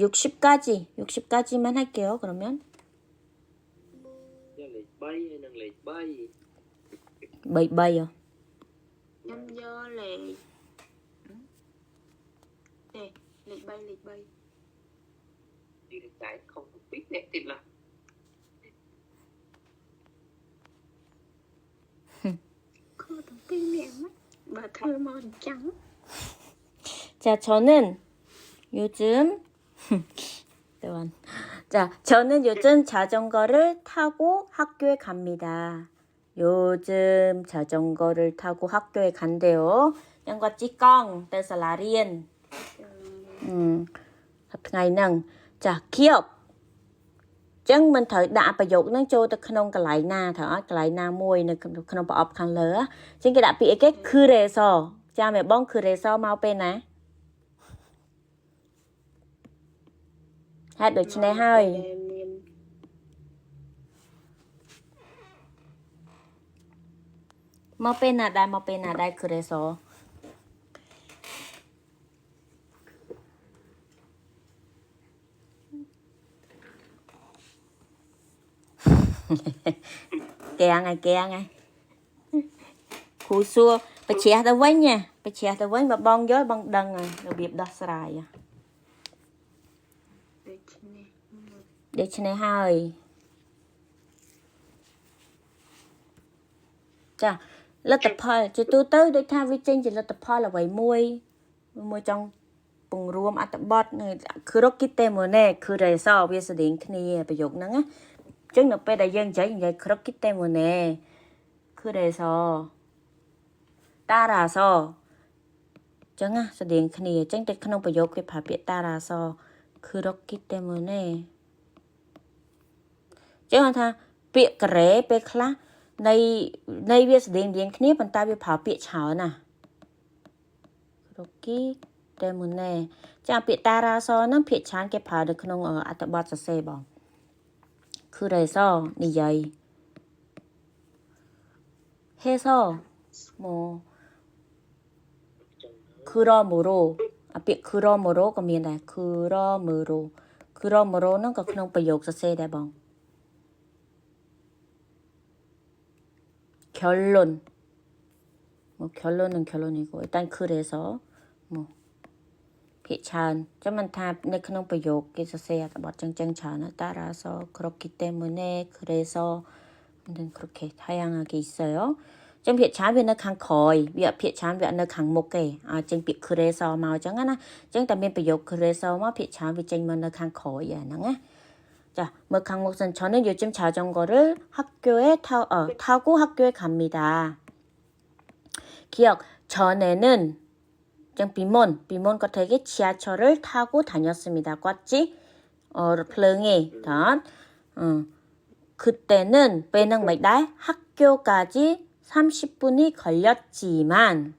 60까지 60까지만 할게요. 그러면 bay요. Nhâm dơ lệ. Nè, lệch bay. Đi được trái không biết nét tin là. Cô thằng tin mẹ mất. Bà thơ mòn trắng. 자, 저는 요즘 자, 저는 요즘 자전거를 타고 학교에 갑니다. 요즘 자전거를 타고 학교에 간대요. 양과 찌꺼ng tới là riêng. ngày nâng. 자, 기억.ចឹងមិនត្រូវដាក់ប្រយោគហ្នឹងចូលទៅក្នុងកន្លែងណាត្រូវអត់កន្លែងណាមួយនៅក្នុងប្រអប់ខាងលើចឹងគេដាក់ពាក្យអីគេ그래서ចាំឯបង 그래서 មកពេលណាហេតុដូច្នេះហើយមកពេលណាដែរ 그래서 kèn này khu xua bà trẻ tao quánh nha bà trẻ tao quánh bà bong gió bong đằng rồiរបៀប ដោះស្រាយ ដូច្នេះហើយចាលទ្ធផលជាទូទៅដូចថាវាចេញជាលទ្ធផលអ្វីមួយចង់ពង្រួមអត្ថបទនៅkrokkitemone 그래서វាស្តីងគ្នាប្រយោគហ្នឹងណាចឹងនៅពេលដែលយើងនិយាយkrokkitemone 그래서 따라서ចឹងណាស្តីងគ្នាចឹងតែក្នុងប្រយោគគេប្រើពាក្យ 따라서 그렇기 때문에ចឹងថាពាក្យក្រេពេលខ្លះនៃវាស្តីងគ្នាប៉ុន្តែវាប្រើពាក្យច្រើនណា 그렇기 때문에 ចាពាក្យ 따라서 ហ្នឹងភាគច្រើនគេប្រើនៅក្នុងអត្ថបទសរសេរបង 그래서 និយាយ 해서 뭐 그러므로ពាក្យ 그러므로 ក៏មានដែរ 그러므로 ហ្នឹងក៏ក្នុងប្រយោគសរសេរដែរបង 결론 뭐 결론은 결론이고 일단 그래서 뭐ភាគច្រើនចាំមិនថានៅក្នុងប្រយោគគេសរសេរអត្ថបទចឹងច្រើនណា 따라서 그렇기 때문에 그래서 그렇게 다양하게 있어요. 좀ភាគច្រើនវានៅខាងក្រោយវាភាគច្រើនវានៅខាងមុខទេចេញពាក្យ 그래서 មកចឹងណាចឹងតែមានប្រយោគ 그래서 មកភាគច្រើនវាចេញមកនៅខាងក្រោយហ្នឹងណា자, 뭐 강목선 저는 요즘 자전거를 타고 학교에 갑니다. 기억 전에는 비몬 겉에게 지하철을 타고 다녔습니다. 꽉지 플릉이 그때는 빼는 매달 학교까지 30분이 걸렸지만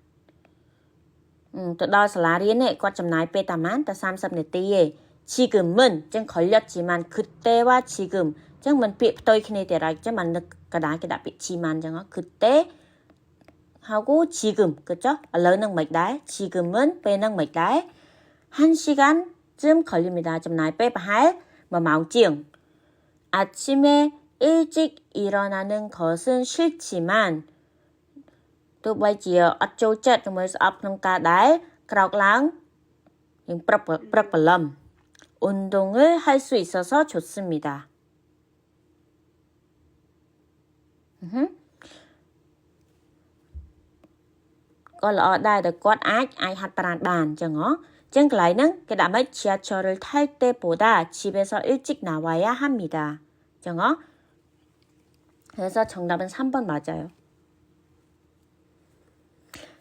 또 나와서 라리에 꽉 좀 나이 빼다만 또 30나티에 지금은 좀 걸렸지만 그때와 지금 정말 삐또이 키네데라 정말 그다게 답이지만 정말 그때 하고 지금 그죠? 얼른 맥달 지금은 빼는 맥달 1시간쯤 걸립니다. 좀 나이 빼봐할 뭐 마우징 아침에 일찍 일어나는 것은 싫지만 또 bây giờ 어쩌 chất mới ấp trong cả đáy cọc láng những problem 운동을 할 수 있어서 좋습니다. Còn là ở đây được quát ai hát bàn chẳng hả? Chẳng cái này cái đã mấy 지하철을 탈 때보다 집에서 일찍 나와야 합니다. chẳng hả? 그래서 정답은 3번 맞아요.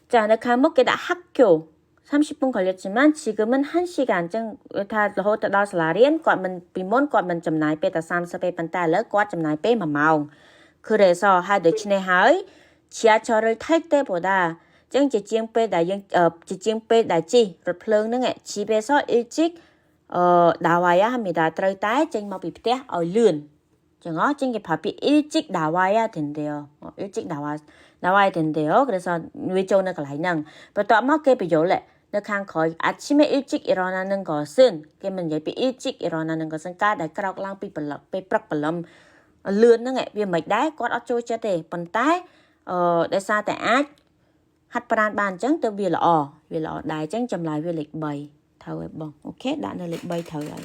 자, 내 과목 cái đã 학교 30분 걸렸지만 지금은 1시간 ចឹងថារហូតដល់សាលារៀនគាត់មិនពីមុនគាត់មិនចំណាយពេលតែ30ពេលប៉ុន្តែឥឡូវគាត់ចំណាយពេល1ម៉ោង 그래서 ហើយដូច្នេះហើយ 지하철을 탈 때보다 ចឹងជាជាងពេលដែលយើងជាជាងពេលដែលជិះរថភ្លើងហ្នឹង집에서 일찍 나와야 합니다 ត្រូវតែចេញមកពីផ្ទះឲ្យលឿនចឹងចឹងគេប្រើពាក្យ 일찍 나와야 된대요 일찍 나와야 된대요 그래서 왜ចូលនៅកន្លែងហ្នឹងបន្ទាប់មកគេបញ្យល់ 늑한 거의 아침에 일찍 일어나는 것은 그러면 예비 일찍 일어나는 것은 까다 크라우랑 삐프럭벌럼 lươn đó nghe vì mấy đá có ở chơi cho thì phần tái để sao tại ác hát bàn bàn trắng từ vì lọ đài trắng chầm lại vì lịch bày thầu bằng ok đã là lịch bày thầu rồi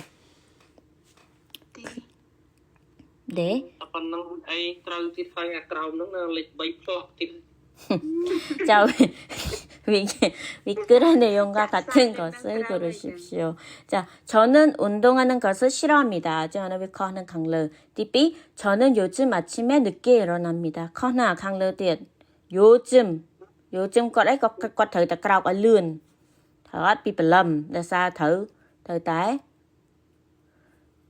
để Còn nó ai trâu thì phải trâu nó là lịch bay plot thì chào vì 그런 내용과 같은 것을 고르십시오. 자, 저는 운동하는 것을 싫어합니다. 저는 vì con 강르. 띠삐, 저는 요즘 아침에 늦게 일어납니다. 커나 강르 tiệt. 요즘 có đấy có thời ta cao ở lươn. Thở bị lầm, là sao thử tái.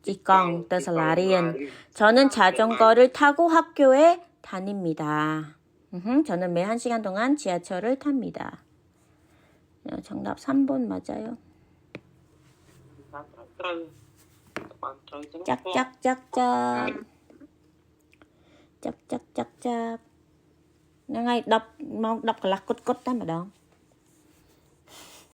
chỉ còn tớ 살라리엔. 저는 자전거를 타고 학교에 다닙니다. 저는 매 1시간 동안 지하철을 탑니다. 정답 3번 맞아요. 짝짝짝짝. 짝짝짝짝. Ngay đọc cái lạc cốt cốt đó mà đó.